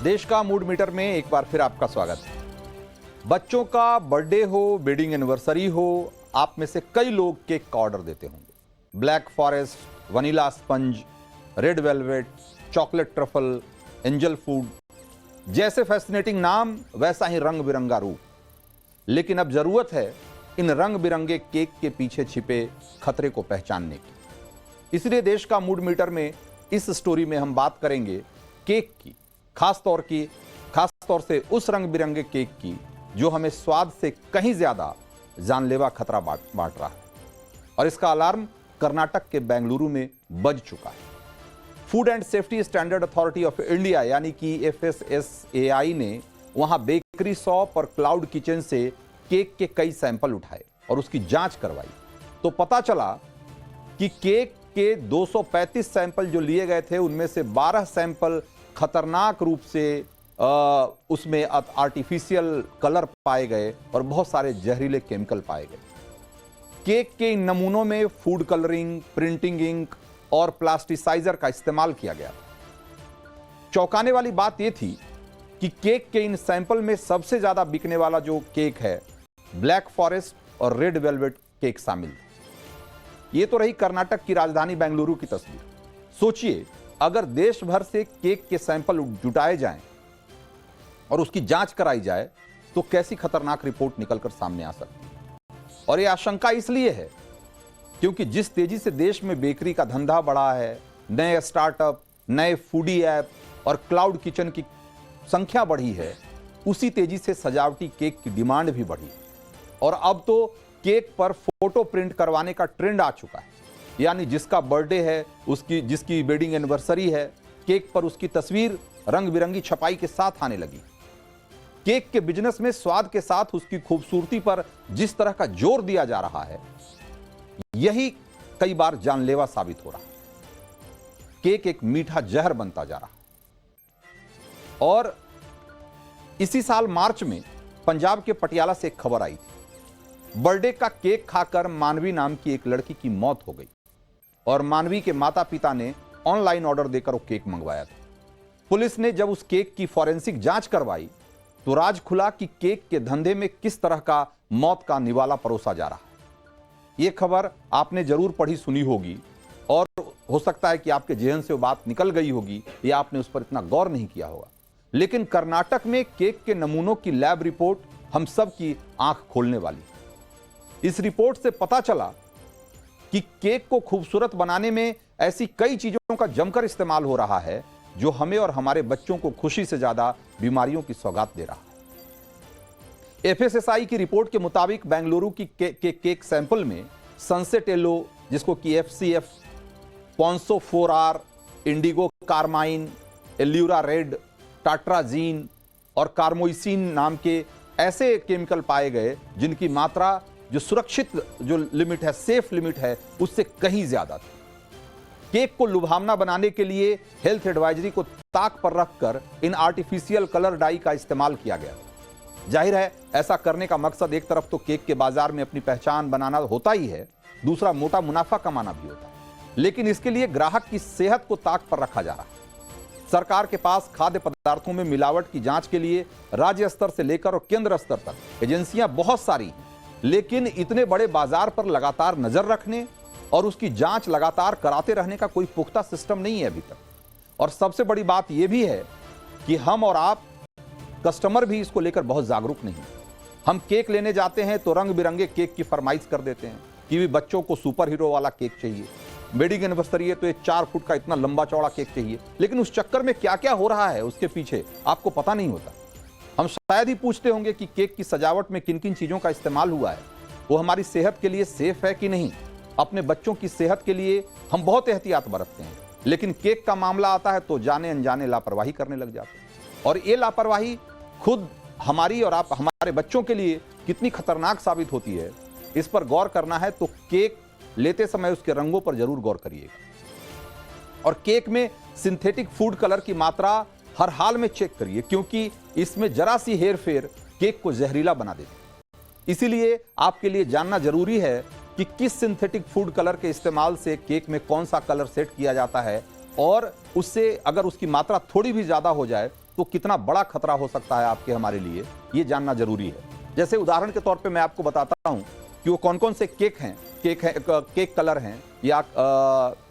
देश का mood metre में एक बार फिर आपका स्वागत है। बच्चों का बर्थडे हो, वेडिंग एनिवर्सरी हो, आप में से कई लोग केक का ऑर्डर देते होंगे। Black forest, vanilla sponge, red velvet, chocolate truffle, angel food, जैसे फैसिनेटिंग नाम वैसा ही रंग बिरंगा रूप। लेकिन अब जरूरत है इन रंग बिरंगे केक के पीछे छिपे खतरे को पहचानने की। इसलिए देश का मूड मीटर में इस स्टोरी में हम बात करेंगे केक की, खास तौर से उस रंग बिरंगे केक की जो हमें स्वाद से कहीं ज्यादा जानलेवा खतरा बांट रहा है। और इसका अलार्म कर्नाटक के बेंगलुरु में बज चुका है। Food and safety standard authority of India यानी कि FSSAI ने वहां बेकरी शॉप और क्लाउड किचन से केक के कई सैंपल उठाए और उसकी जांच करवाई। तो पता चला कि केक के 235 सैंपल जो लिए गए थे उनमें से 12 सैंपल खतरनाक रूप से उसमें आर्टिफिशियल कलर पाए गए और बहुत सारे जहरीले केमिकल पाए गए। केक के इन नमूनों में फूड कलरिंग, प्रिंटिंग इंक और प्लास्टिसाइजर का इस्तेमाल किया गया। चौंकाने वाली बात यह थी कि केक के इन सैंपल में सबसे ज्यादा बिकने वाला जो केक है, ब्लैक फॉरेस्ट और रेड वेलवेट केक शामिल। यह तो रही कर्नाटक की राजधानी बेंगलुरु की तस्वीर। सोचिए, अगर देश भर से केक के सैंपल जुटाए जाएं और उसकी जांच कराई जाए तो कैसी खतरनाक रिपोर्ट निकलकर सामने आ सकती है। और यह आशंका इसलिए है क्योंकि जिस तेजी से देश में बेकरी का धंधा बढ़ा है, नए स्टार्टअप, नए फूडी ऐप और क्लाउड किचन की संख्या बढ़ी है, उसी तेजी से सजावटी केक की डिमांड भी बढ़ी। और अब तो केक पर फोटो प्रिंट करवाने का ट्रेंड आ चुका है। यानी जिसका बर्थडे है, जिसकी वेडिंग एनिवर्सरी है, केक पर उसकी तस्वीर रंग बिरंगी छपाई के साथ आने लगी। केक के बिजनेस में स्वाद के साथ उसकी खूबसूरती पर जिस तरह का जोर दिया जा रहा है, यही कई बार जानलेवा साबित हो रहा है। केक एक मीठा जहर बनता जा रहा है। और इसी साल मार्च में पंजाब के पटियाला से एक खबर आई थी। बर्थडे का केक खाकर मानवी नाम की एक लड़की की मौत हो गई और मानवी के माता पिता ने ऑनलाइन ऑर्डर देकर वो केक मंगवाया था। पुलिस ने जब उस केक की फॉरेंसिक जांच करवाई तो राज खुला कि केक के धंधे में किस तरह का मौत का निवाला परोसा जा रहा है। यह खबर आपने जरूर पढ़ी सुनी होगी और हो सकता है कि आपके जेहन से वो बात निकल गई होगी या आपने उस पर इतना गौर नहीं किया होगा। लेकिन कर्नाटक में केक के नमूनों की लैब रिपोर्ट हम सब की आंख खोलने वाली है। इस रिपोर्ट से पता चला कि केक को खूबसूरत बनाने में ऐसी कई चीजों का जमकर इस्तेमाल हो रहा है जो हमें और हमारे बच्चों को खुशी से ज्यादा बीमारियों की सौगात दे रहा है। FSSAI की रिपोर्ट के मुताबिक बेंगलुरु की केक सैंपल में सनसेट येलो, जिसको कि FCF, ponceau 4R, indigo carmine, allura red, tartrazine और कार्मोइसिन नाम के ऐसे केमिकल पाए गए जिनकी मात्रा जो सुरक्षित जो लिमिट है, सेफ लिमिट है, उससे कहीं ज्यादा थी। केक को लुभावना बनाने के लिए हेल्थ एडवाइजरी को ताक पर रखकर इन आर्टिफिशियल कलर डाई का इस्तेमाल किया गया। जाहिर है, ऐसा करने का मकसद एक तरफ तो केक के बाजार में अपनी पहचान बनाना होता ही है, दूसरा मोटा मुनाफा कमाना भी होता है। लेकिन इसके लिए ग्राहक की सेहत को ताक पर रखा जा रहा है। सरकार के पास खाद्य पदार्थों में मिलावट की जांच के लिए राज्य स्तर से लेकर और केंद्र स्तर तक एजेंसियां बहुत सारी हैं, लेकिन इतने बड़े बाजार पर लगातार नजर रखने और उसकी जांच लगातार कराते रहने का कोई पुख्ता सिस्टम नहीं है अभी तक। और सबसे बड़ी बात यह भी है कि हम और आप कस्टमर भी इसको लेकर बहुत जागरूक नहीं। हम केक लेने जाते हैं तो रंग बिरंगे केक की फरमाइश कर देते हैं कि बच्चों को सुपर हीरो वाला केक चाहिए, वेडिंग एनिवर्सरी है तो ये 4 फुट का इतना लंबा चौड़ा केक चाहिए। लेकिन उस चक्कर में क्या क्या हो रहा है उसके पीछे आपको पता नहीं होता। हम शायद ही पूछते होंगे कि केक की सजावट में किन किन चीजों का इस्तेमाल हुआ है, वो हमारी सेहत के लिए सेफ है कि नहीं। अपने बच्चों की सेहत के लिए हम बहुत एहतियात बरतते हैं, लेकिन केक का मामला आता है तो जाने अनजाने लापरवाही करने लग जाते हैं। और ये लापरवाही खुद हमारी और आप हमारे बच्चों के लिए कितनी खतरनाक साबित होती है, इस पर गौर करना है तो केक लेते समय उसके रंगों पर जरूर गौर करिएगा। और केक में सिंथेटिक फूड कलर की मात्रा हर हाल में चेक करिए, क्योंकि इसमें जरा सी हेरफेर केक को जहरीला बना देती है। इसीलिए आपके लिए जानना जरूरी है कि किस सिंथेटिक फूड कलर के इस्तेमाल से केक में कौन सा कलर सेट किया जाता है, और उससे अगर उसकी मात्रा थोड़ी भी ज्यादा हो जाए तो कितना बड़ा खतरा हो सकता है आपके हमारे लिए, ये जानना जरूरी है। जैसे उदाहरण के तौर पे मैं आपको बताता हूं कि वो कौन कौन से केक कलर हैं या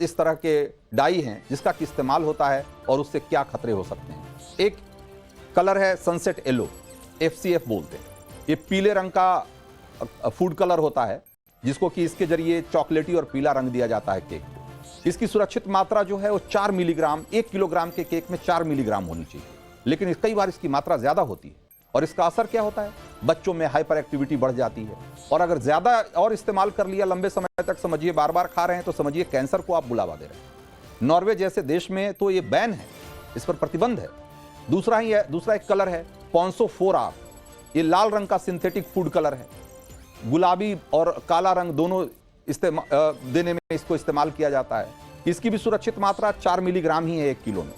इस तरह के डाई हैं जिसका इस्तेमाल होता है और उससे क्या खतरे हो सकते हैं। एक कलर है सनसेट येलो, FCF बोलते हैं। ये पीले रंग का फूड कलर होता है जिसको कि इसके जरिए चॉकलेटी और पीला रंग दिया जाता है केक को। इसकी सुरक्षित मात्रा जो है वो 4 मिलीग्राम, 1 किलोग्राम के केक में 4 मिलीग्राम होनी चाहिए, लेकिन कई बार इसकी मात्रा ज्यादा होती है और इसका असर क्या होता है, बच्चों में हाइपर एक्टिविटी बढ़ जाती है और अगर ज्यादा और इस्तेमाल कर लिया लंबे समय तक, समझिए बार बार खा रहे हैं, तो समझिए कैंसर को आप बुलावा दे रहे हैं। नॉर्वे जैसे देश में तो ये बैन है, इस पर प्रतिबंध है। दूसरा एक कलर है पॉन्सो 4R, ये लाल रंग का सिंथेटिक फूड कलर है। गुलाबी और काला रंग दोनों देने में इसको इस्तेमाल किया जाता है। इसकी भी सुरक्षित मात्रा 4 मिलीग्राम ही है 1 किलो में,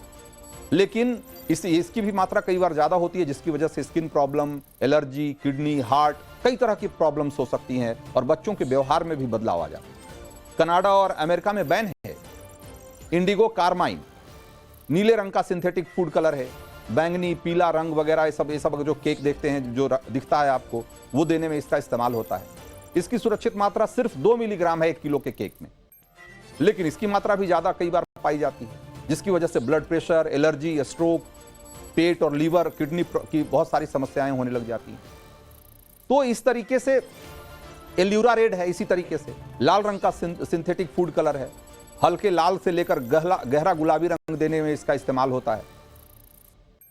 लेकिन इसकी भी मात्रा कई बार ज्यादा होती है जिसकी वजह से skin problem, allergy, kidney, heart, कई तरह की प्रॉब्लम्स हो सकती हैं और बच्चों के व्यवहार में भी बदलाव आ जाता है। कनाडा और अमेरिका में बैन है। इंडिगो कारमाइन, नीले रंग का सिंथेटिक फूड कलर है। बैंगनी, पीला रंग वगैरह ये सब जो केक देखते हैं, जो दिखता है आपको, वो देने में इसका इस्तेमाल होता है। इसकी सुरक्षित मात्रा सिर्फ 2 मिलीग्राम है 1 किलो के केक में, लेकिन इसकी मात्रा भी ज्यादा कई बार पाई जाती है जिसकी वजह से ब्लड प्रेशर, एलर्जी, स्ट्रोक, पेट और लीवर, किडनी की बहुत सारी समस्याएं होने लग जाती हैं। तो इस तरीके से एल्यूरा रेड है, इसी तरीके से लाल रंग का सिंथेटिक फूड कलर है। हल्के लाल से लेकर गहरा गुलाबी रंग देने में इसका इस्तेमाल होता है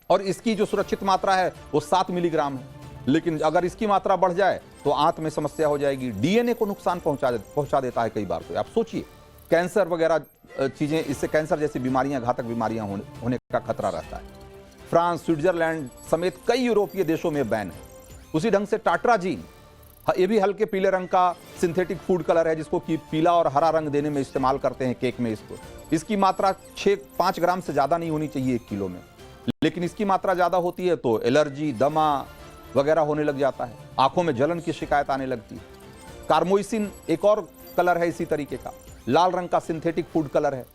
और इसकी जो सुरक्षित मात्रा है वो 7 मिलीग्राम है, लेकिन अगर इसकी मात्रा बढ़ जाए तो आंत में समस्या हो जाएगी, डीएनए को नुकसान पहुंचा देता है कई बार। तो आप सोचिए, कैंसर वगैरह चीजें, इससे कैंसर जैसी बीमारियां, घातक बीमारियां होने का खतरा रहता है। फ्रांस, स्विट्जरलैंड समेत कई यूरोपीय देशों में बैन है। उसी ढंग से टाट्राजीन, ये भी हल्के पीले रंग का सिंथेटिक फूड कलर है जिसको कि पीला और हरा रंग देने में इस्तेमाल करते हैं केक में। इसकी मात्रा 5 ग्राम से ज्यादा नहीं होनी चाहिए 1 किलो में, लेकिन इसकी मात्रा ज्यादा होती है तो एलर्जी, दमा वगैरह होने लग जाता है, आंखों में जलन की शिकायत आने लगती है। कार्मोइसिन एक और कलर है इसी तरीके का, लाल रंग का सिंथेटिक फूड कलर है।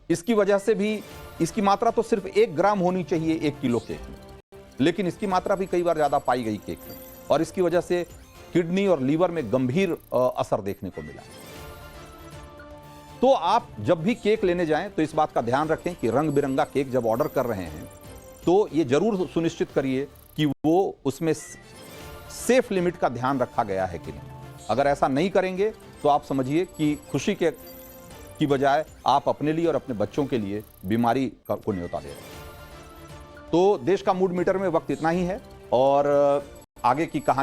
इसकी वजह से भी इसकी मात्रा तो सिर्फ 1 ग्राम होनी चाहिए 1 किलो केक में, लेकिन इसकी मात्रा भी कई बार ज्यादा पाई गई केक में और इसकी वजह से किडनी और लीवर में गंभीर असर देखने को मिला। तो आप जब भी केक लेने जाएं तो इस बात का ध्यान रखें कि रंग बिरंगा केक जब ऑर्डर कर रहे हैं तो ये जरूर सुनिश्चित करिए कि वो उसमें सेफ लिमिट का ध्यान रखा गया है कि नहीं। अगर ऐसा नहीं करेंगे तो आप समझिए कि खुशी की बजाय आप अपने लिए और अपने बच्चों के लिए बीमारी को न्योता दे रहे हैं। तो देश का मूड मीटर में वक्त इतना ही है और आगे की कहानी